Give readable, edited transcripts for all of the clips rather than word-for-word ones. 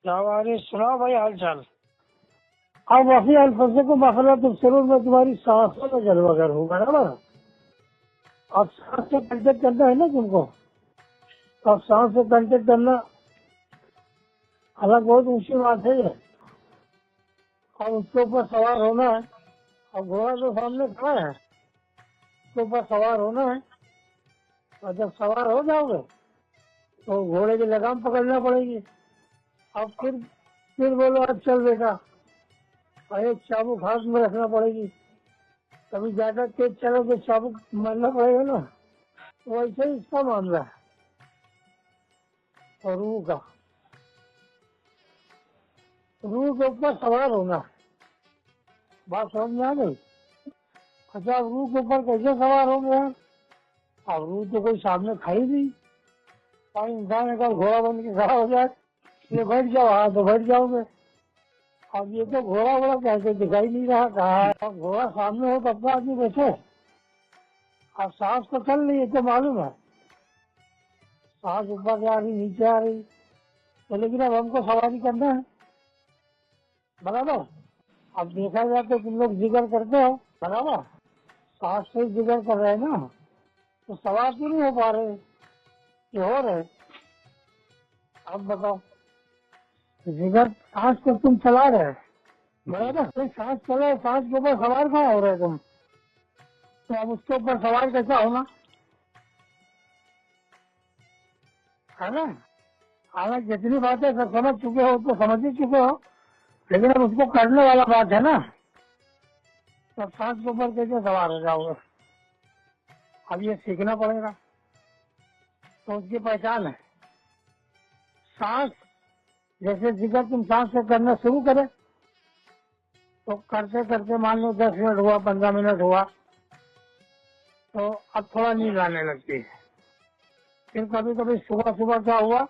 अरे सुनाओ भाई हाल चाल। अब वही अल्फाज को मसला तो शुरू में तुम्हारी सांसों में जलवागर हो बराबर। अब सांस से कंटेक्ट करना है ना तुमको। अब सांस से कंटेक्ट करना अलग बहुत ऊंची बात है ये। अब उसके ऊपर सवार होना है। अब घोड़ा तो सामने खड़ा है, उसके ऊपर सवार होना है। और जब सवार हो जाओगे तो घोड़े की लगाम पकड़ना पड़ेगी। अब फिर बोलो अब चल बेटा, और एक चाबुक हाथ में रखना पड़ेगी। कभी ज्यादा तेज चलो तो चाबुक मारना पड़ेगा ना। तो वैसे ही इसका मामला है। और रूह के ऊपर सवार होना, बात समझ में आ गई। अच्छा, अब रूह के ऊपर कैसे सवार हो गया? अब रूह तो कोई सामने खाई नहीं। और इंसान अगर घोड़ा बन के खड़ा हो जाए, ये बैठ जाओ, हाँ तो बैठ जाओगे। अब ये तो घोड़ा वोड़ा कैसे दिखाई नहीं रहा, कहा है। अब घोड़ा सामने हो तब तो आदमी बैठे। अब सांस तो चल रही है तो मालूम है, सांस ऊपर से आ रही नीचे आ रही। तो लेकिन अब हमको सवारी करना है बराबर। अब देखा जाए तो तुम लोग जिक्र करते हो बराबर, सांस से जिक्र कर रहे हैं ना, तो सवार क्यों नहीं हो पा रहे कि हो रहे? अब बताओ, जिगर सांस को तुम चला रहे बराबर, तो सांस चले, सांस के ऊपर सवार कहाँ हो रहे तुम? तो अब उसके ऊपर सवार कैसा होना है ना। हालांकि जितनी बातें सब समझ चुके हो तो समझ ही चुके हो, लेकिन अब उसको करने वाला बात है ना। तब सांस के ऊपर कैसे सवार हो जाओगे? अब ये सीखना पड़ेगा। तो उसकी पहचान है सांस। जैसे जिक्र तुम सांस से करना शुरू करे तो करते करते मान लो 10 मिनट हुआ, 15 मिनट हुआ, तो अब थोड़ा नींद आने लगती है। फिर कभी कभी सुबह सुबह क्या हुआ,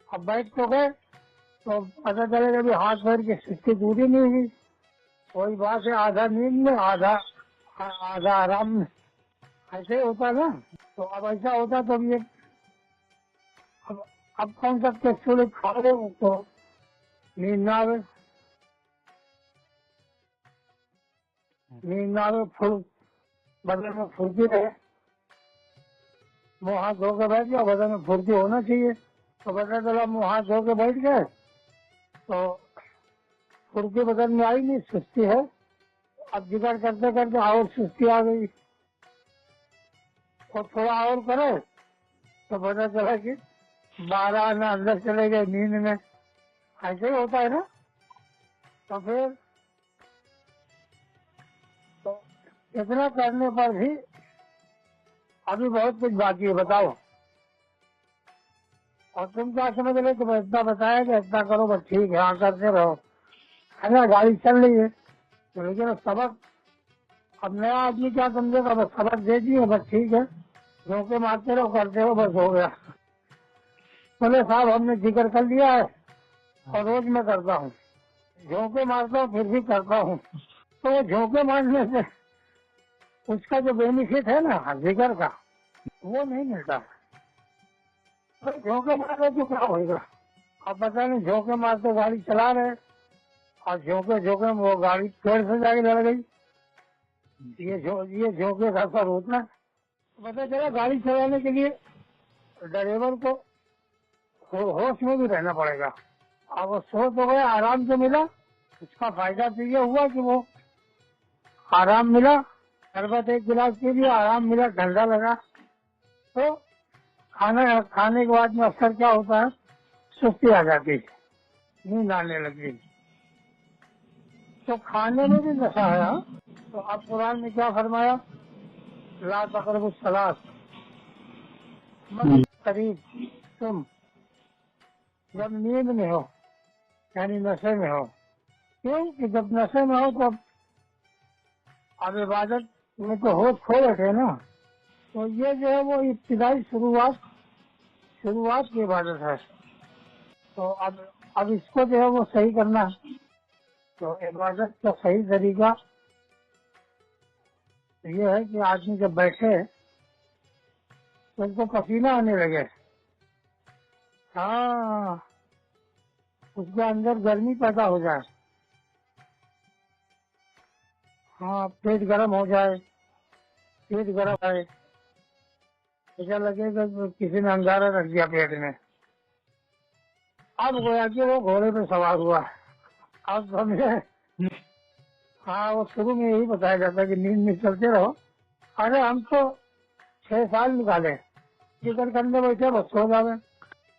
अब बैठ तो गए तो पता चलेगा भी हाथ पैर की सुस्ती दूरी नहीं हुई। वही बात है, आधा नींद में आधा आधा आराम में, ऐसे ही होता ना। तो अब ऐसा होता तो ये अब कौन सा कैप्सूल खाओगे तो नींद ना आवे, नींद ना आवे, फुल बदन में फुर्ती रहे। मुँह हाथ धो के बैठ जाओ, बदन में फुर्ती होना चाहिए। तो पता चला मुँह हाथ धो के बैठ गए तो फुर्ती बदन में आई नहीं, सुस्ती है। अब जिक्र करते करते और सुस्ती आ गई, और थोड़ा और करे तो पता चला कि 12 आना अंदर चले गए नींद में। ऐसे ही होता है ना। तो फिर तो इतना करने पर भी अभी बहुत कुछ बाकी है, बताओ। और तुम क्या समझ रहे, तुम इतना बताया कि इतना करो बस ठीक है, हाँ करते रहो, है ना, गाड़ी चल रही है। तो लेकिन सबक, अब नया आदमी क्या समझेगा, बस सबक दे दिए बस ठीक है, झोंके मारते रहो, करते रहो, बस हो गया। बोले साहब हमने जिक्र कर लिया है और रोज मैं करता हूँ, झोंके मारता हूँ फिर भी करता हूँ। तो वो झोंके मारने से उसका जो बेनिफिट है ना जिक्र का, वो नहीं मिलता। तो झोंके मार रहे तो क्या होगा? अब पता नहीं, झोंके मारते गाड़ी चला रहे और झोंके झोंके में वो गाड़ी पेड़ से जाके लड़ गई। ये झोंके का असर होता है। पता चला गाड़ी चलाने के लिए ड्राइवर को होश में भी रहना पड़ेगा। अब वो सो तो गया, आराम तो मिला, उसका फायदा तो ये हुआ कि वो आराम मिला, शरबत एक गिलास पी लिया, आराम मिला, ठंडा लगा। तो खाने के बाद में अक्सर क्या होता है, सुस्ती आ जाती है, नींद आने लगती। तो खाने में भी नशा है। हाँ? तो अब कुरान में क्या फरमाया, ला तकरबुस सलात, मत करीब तुम जब नींद में हो, यानी नशे में हो। क्यों कि जब नशे में हो तो अब इबादत में तो होश खो बैठे ना। तो ये जो है वो इब्तिदाई शुरुआत की इबादत है। तो अब इसको जो है वो सही करना है। तो इबादत का सही तरीका ये है कि आदमी जब बैठे तो उनको पसीना आने लगे। हाँ, उसके अंदर गर्मी पैदा हो जाए, हाँ पेट गर्म हो जाए, पेट गर्म है, ऐसा लगेगा कि किसी ने अंगारा रख दिया पेट में। अब गोया कि वो घोड़े पे सवार हुआ। अब समझे। हाँ, वो शुरू में यही बताया जाता है कि नींद में चलते रहो। अरे हम तो 6 साल निकाले, जिक्र करने बैठे बस सो जावे।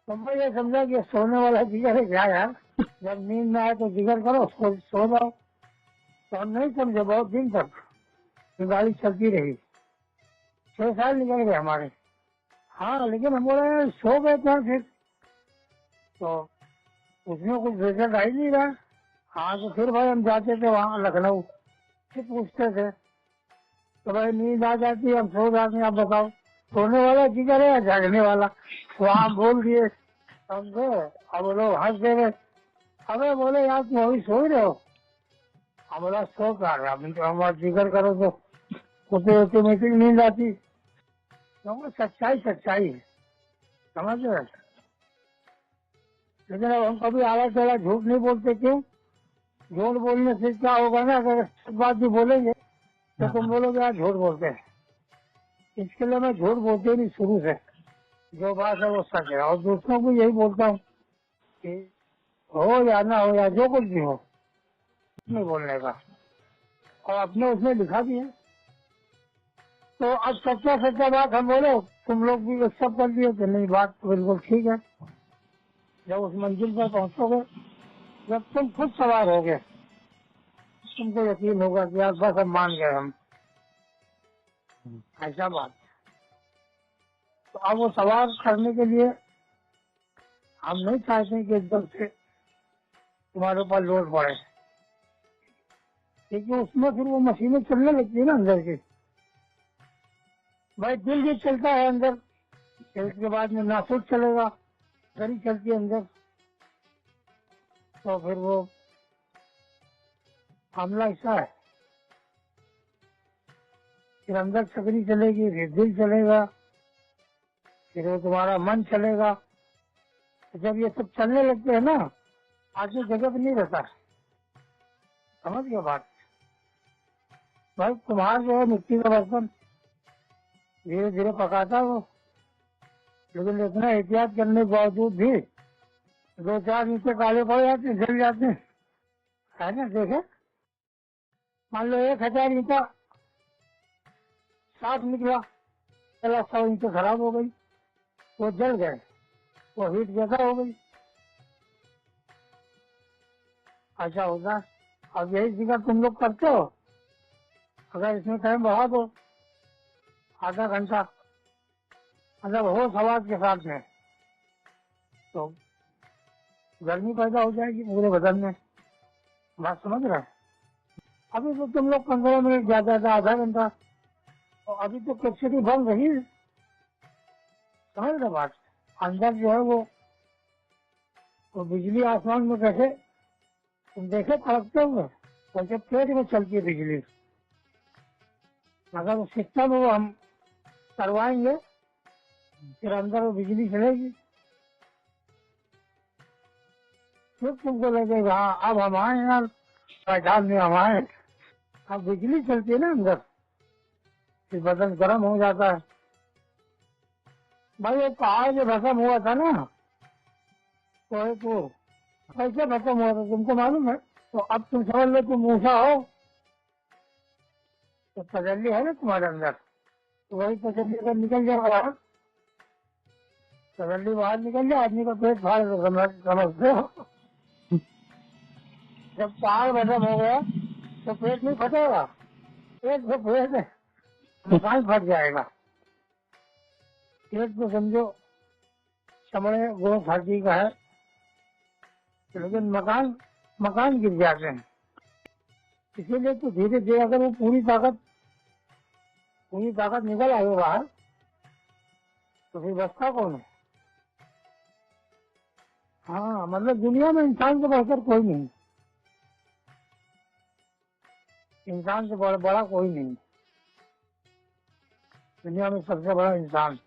तो मैं ये समझा कि सोने वाला जिक्र है क्या यार, जब नींद में आए तो जिक्र करो, सो जाओ। तो हम नहीं समझे, बहुत दिन तक ये गाड़ी चलती रही, 6 साल निकल गए हमारे। हाँ, लेकिन हम बोले सो गए थे फिर, तो उसमें कुछ रिजल्ट आ ही नहीं रहा। हाँ, तो फिर भाई हम जाते थे वहाँ लखनऊ, फिर पूछते थे तो भाई नींद आ जाती है, हम सो जाते हैं, आप बताओ सोने वाला जिक्र है या जागने वाला। वहाँ बोल दिए, समझे। अब वो लोग हंस दे रहे। अबे बोले यार तुम अभी सो ही रहे हो। हम बोला सो क्या रहे, हम जिक्र करो तो ऑटोमेटिक नींद आती। तो सच्चाई सच्चाई है, समझ रहे। लेकिन अब हम कभी आला चला झूठ नहीं बोलते। क्यों? झूठ बोलने से क्या होगा ना, अगर सच बात भी बोलेंगे तो तुम बोलोगे यार झूठ बोलते हैं। इसके लिए मैं झूठ बोलते ही नहीं शुरू से, जो बात है वो सच है। और दूसरों को यही बोलता हूँ कि हो या ना हो या जो कुछ भी हो, नहीं बोलने का। और अपने उसमें लिखा भी है। तो अब सच्चा सच्चा बात हम बोले, तुम लोग भी एक्सेप्ट कर दिए कि नहीं, बात तो बिल्कुल ठीक है। जब उस मंजिल पर पहुंचोगे, जब तुम खुद सवार होगे, तुमको यकीन होगा कि यार बस हम मान गए हम, ऐसा बात। तो अब वो सवार करने के लिए हम नहीं चाहते कि एकदम से तुम्हारे ऊपर लोड पड़े, क्योंकि उसमें फिर वो मशीनें चलने लगती है ना अंदर की। भाई दिल भी चलता है अंदर, फिर उसके बाद में नासूर चलेगा, गाड़ी चलती है अंदर, तो फिर वो मामला ऐसा है। फिर अंदर चक्री चलेगी, फिर दिल चलेगा, फिर वो तुम्हारा मन चलेगा। तो जब ये सब चलने लगते हैं ना, आदमी जगह पे नहीं रहता। समझ गया बात। भाई तुम्हारा जो है मिट्टी का बर्तन धीरे धीरे पकाता है वो, लेकिन इतना एहतियात करने के बावजूद भी 2-4 नीचे काले पड़ जाते, जल जाते हैं, है ना। देखे, मान लो 1000 ईंटा साफ निकला, चला 100 ईंटें खराब हो गई, वो जल गए, वो हीट ज्यादा हो गई। ऐसा होता है। अब यही जिक्र तुम लोग करते हो, अगर इसमें टाइम बढ़ा दो आधा घंटा, मतलब हो सवाल के साथ में, तो गर्मी पैदा हो जाएगी पूरे बदन में। बात समझ रहे हैं। अभी तो तुम लोग 15 मिनट ज्यादा था, आधा घंटा, तो अभी तो कैपेसिटी बन रही है। समझ रहे बात। अंदर जो है वो बिजली आसमान में कैसे तुम देखे फड़कते हुए, वैसे पेट में चलती है बिजली। अगर उस सिस्टम वो हम करवाएंगे, फिर अंदर वो बिजली चलेगी, फिर तुमको लगेगा हाँ अब हम आए यार, मैदान में हम आए। अब बिजली चलती है ना अंदर, फिर बदन गर्म हो जाता है। भाई एक पहाड़ जो खत्म हुआ था ना, तो एक वो कैसे खत्म हुआ था तुमको मालूम है। तो अब तुम समझ लो तुम मूसा हो, तो तजल्ली है ना तुम्हारे अंदर, तो वही तजल्ली अगर निकल जाए बाहर, तजल्ली बाहर निकल जाए, आदमी का पेट फाड़ दो, समझते हो। जब पहाड़ खत्म हो गया तो पेट नहीं फटेगा, पेट तो पेट है, मकान फट जाएगा। पेट तो समझो चमड़े गोश्त हड्डी का है, लेकिन मकान मकान गिर जाते हैं। इसीलिए तो धीरे धीरे अगर वो पूरी ताकत निकल आए बाहर, तो फिर बचता कौन है। हाँ, मतलब दुनिया में इंसान से बढ़कर कोई नहीं, इंसान से बड़ा कोई नहीं, दुनिया में सबसे बड़ा इंसान।